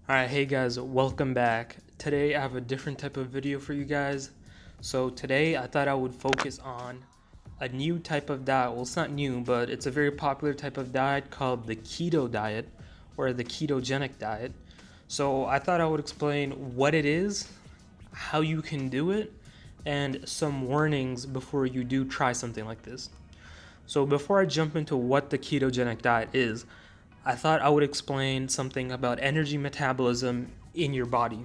Alright, hey guys, welcome back. Today I have a different type of video for you guys. So today I thought I would focus on a new type of diet. Well, it's not new, but it's a very popular type of diet called the keto diet or the ketogenic diet. So I thought I would explain what it is, how you can do it, and some warnings before you do try something like this. So before I jump into what the ketogenic diet is, I thought I would explain something about energy metabolism in your body.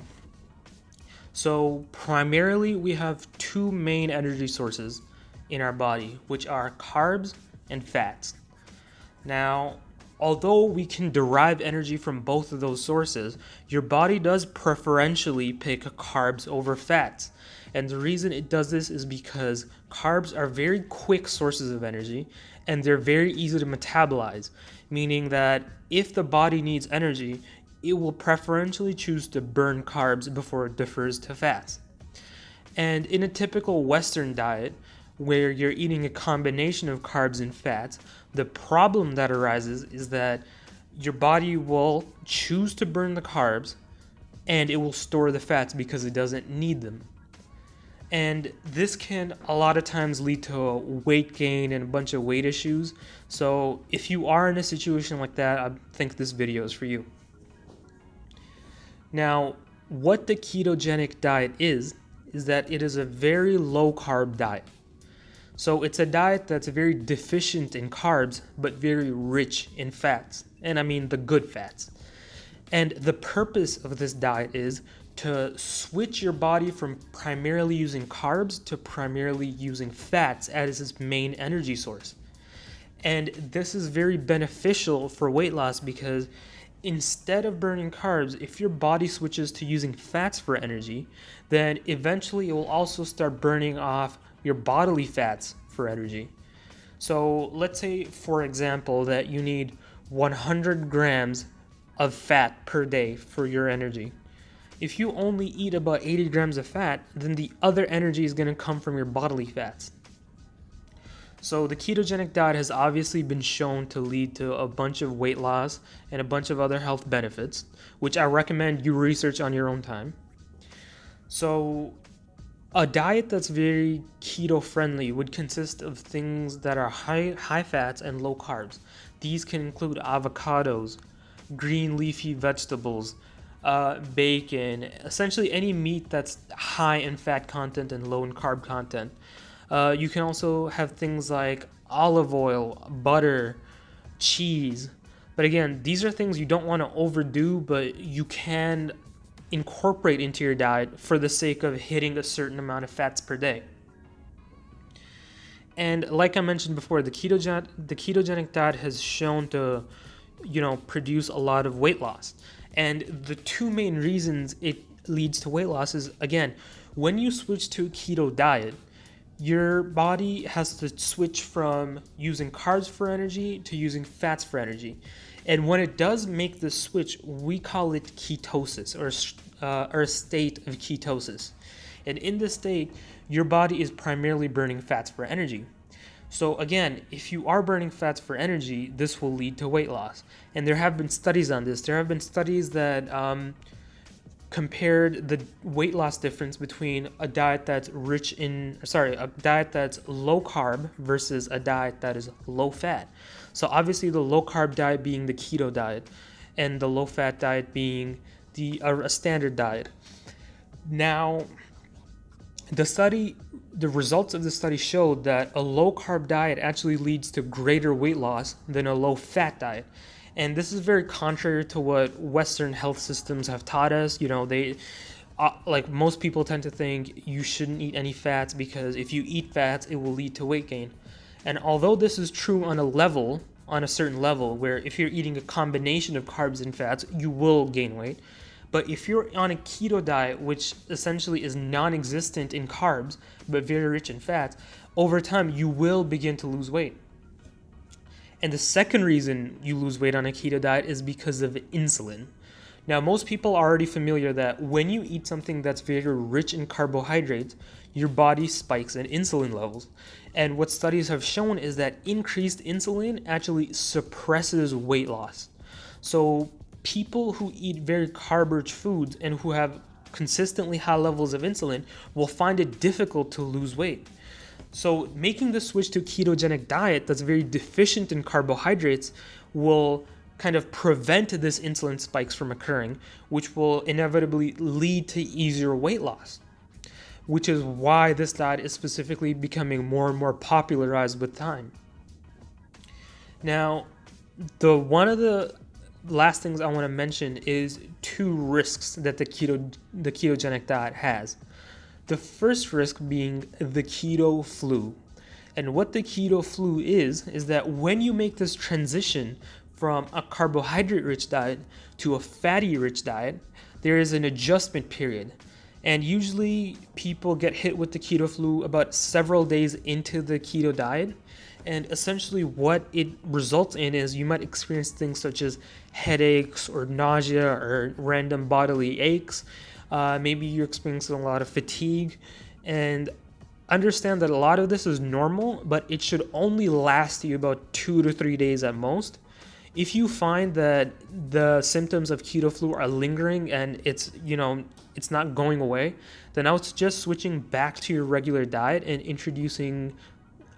So primarily we have two main energy sources in our body, which are carbs and fats. Now, although we can derive energy from both of those sources, your body does preferentially pick carbs over fats. And the reason it does this is because carbs are very quick sources of energy and they're very easy to metabolize, meaning that if the body needs energy, it will preferentially choose to burn carbs before it defers to fats. And in a typical Western diet, where you're eating a combination of carbs and fats, the problem that arises is that your body will choose to burn the carbs and it will store the fats because it doesn't need them. And this can a lot of times lead to weight gain and a bunch of weight issues. So if you are in a situation like that, I think this video is for you. Now, what the ketogenic diet is that it is a very low carb diet. So it's a diet that's very deficient in carbs, but very rich in fats. And I mean the good fats. And the purpose of this diet is to switch your body from primarily using carbs to primarily using fats as its main energy source. And this is very beneficial for weight loss because instead of burning carbs, if your body switches to using fats for energy, then eventually it will also start burning off your bodily fats for energy. So let's say, for example, that you need 100 grams of fat per day for your energy. If you only eat about 80 grams of fat, then the other energy is going to come from your bodily fats. So the ketogenic diet has obviously been shown to lead to a bunch of weight loss and a bunch of other health benefits, which I recommend you research on your own time. So a diet that's very keto friendly would consist of things that are high fats and low carbs. These can include avocados, green leafy vegetables, bacon, essentially any meat that's high in fat content and low in carb content. You can also have things like olive oil, butter, cheese. But again, these are things you don't want to overdo, but you can incorporate into your diet for the sake of hitting a certain amount of fats per day. And like I mentioned before, the ketogenic diet has shown to, produce a lot of weight loss. And the two main reasons it leads to weight loss is, again, when you switch to a keto diet, your body has to switch from using carbs for energy to using fats for energy. And when it does make the switch, we call it ketosis or a state of ketosis. And in this state, your body is primarily burning fats for energy. So again, if you are burning fats for energy, this will lead to weight loss. And there have been studies on this. There have been studies that compared the weight loss difference between a diet that's a diet that's low carb versus a diet that is low fat. So obviously the low carb diet being the keto diet and the low fat diet being a standard diet. Now, the results of the study showed that a low carb diet actually leads to greater weight loss than a low fat diet. And this is very contrary to what Western health systems have taught us. They like most people tend to think you shouldn't eat any fats because if you eat fats, it will lead to weight gain. And although this is true on a certain level, where if you're eating a combination of carbs and fats, you will gain weight. But if you're on a keto diet, which essentially is non-existent in carbs, but very rich in fats, over time you will begin to lose weight. And the second reason you lose weight on a keto diet is because of insulin. Now, most people are already familiar that when you eat something that's very rich in carbohydrates, your body spikes in insulin levels. And what studies have shown is that increased insulin actually suppresses weight loss. So people who eat very carb-rich foods and who have consistently high levels of insulin will find it difficult to lose weight. So making the switch to a ketogenic diet that's very deficient in carbohydrates will kind of prevent this insulin spikes from occurring, which will inevitably lead to easier weight loss, which is why this diet is specifically becoming more and more popularized with time. Now, one of the last things I want to mention is two risks that the ketogenic diet has. The first risk being the keto flu. And what the keto flu is that when you make this transition from a carbohydrate-rich diet to a fatty-rich diet, there is an adjustment period. And usually people get hit with the keto flu about several days into the keto diet. And essentially what it results in is you might experience things such as headaches or nausea or random bodily aches. Maybe you're experiencing a lot of fatigue. And understand that a lot of this is normal, but it should only last you about 2 to 3 days at most. If you find that the symptoms of keto flu are lingering and it's not going away, then I would suggest switching back to your regular diet and introducing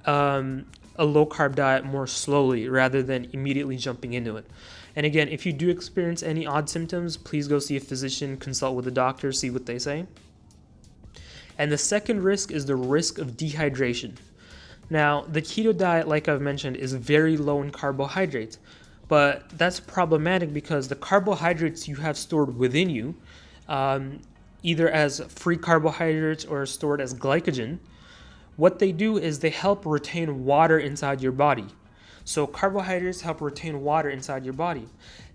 a low-carb diet more slowly rather than immediately jumping into it. And again, if you do experience any odd symptoms, please go see a physician, consult with a doctor, see what they say. And the second risk is the risk of dehydration. Now, the keto diet, like I've mentioned, is very low in carbohydrates, but that's problematic because the carbohydrates you have stored within you, either as free carbohydrates or stored as glycogen, what they do is they help retain water inside your body. So carbohydrates help retain water inside your body.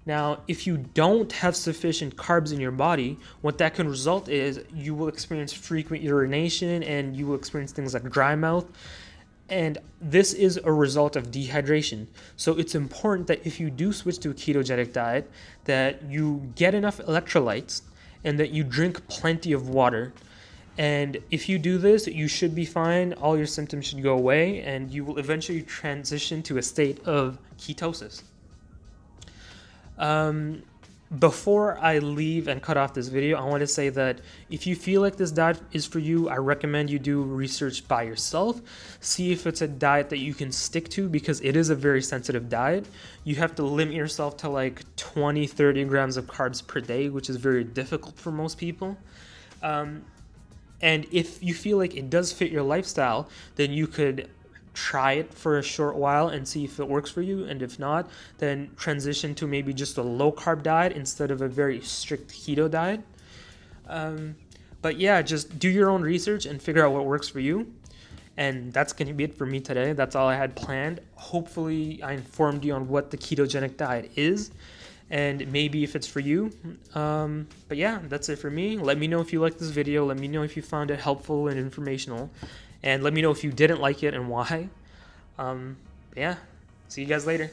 Now, if you don't have sufficient carbs in your body, what that can result is you will experience frequent urination and you will experience things like dry mouth. And this is a result of dehydration. So it's important that if you do switch to a ketogenic diet, that you get enough electrolytes and that you drink plenty of water. And if you do this, you should be fine. All your symptoms should go away, and you will eventually transition to a state of ketosis. Before I leave and cut off this video, I want to say that if you feel like this diet is for you, I recommend you do research by yourself. See if it's a diet that you can stick to, because it is a very sensitive diet. You have to limit yourself to like 20-30 grams of carbs per day, which is very difficult for most people. And if you feel like it does fit your lifestyle, then you could try it for a short while and see if it works for you. And if not, then transition to maybe just a low-carb diet instead of a very strict keto diet. But yeah, just do your own research and figure out what works for you. And that's going to be it for me today. That's all I had planned. Hopefully, I informed you on what the ketogenic diet is and maybe if it's for you. But yeah, that's it for me. Let me know if you liked this video. Let me know if you found it helpful and informational. And let me know if you didn't like it and why. Yeah, see you guys later.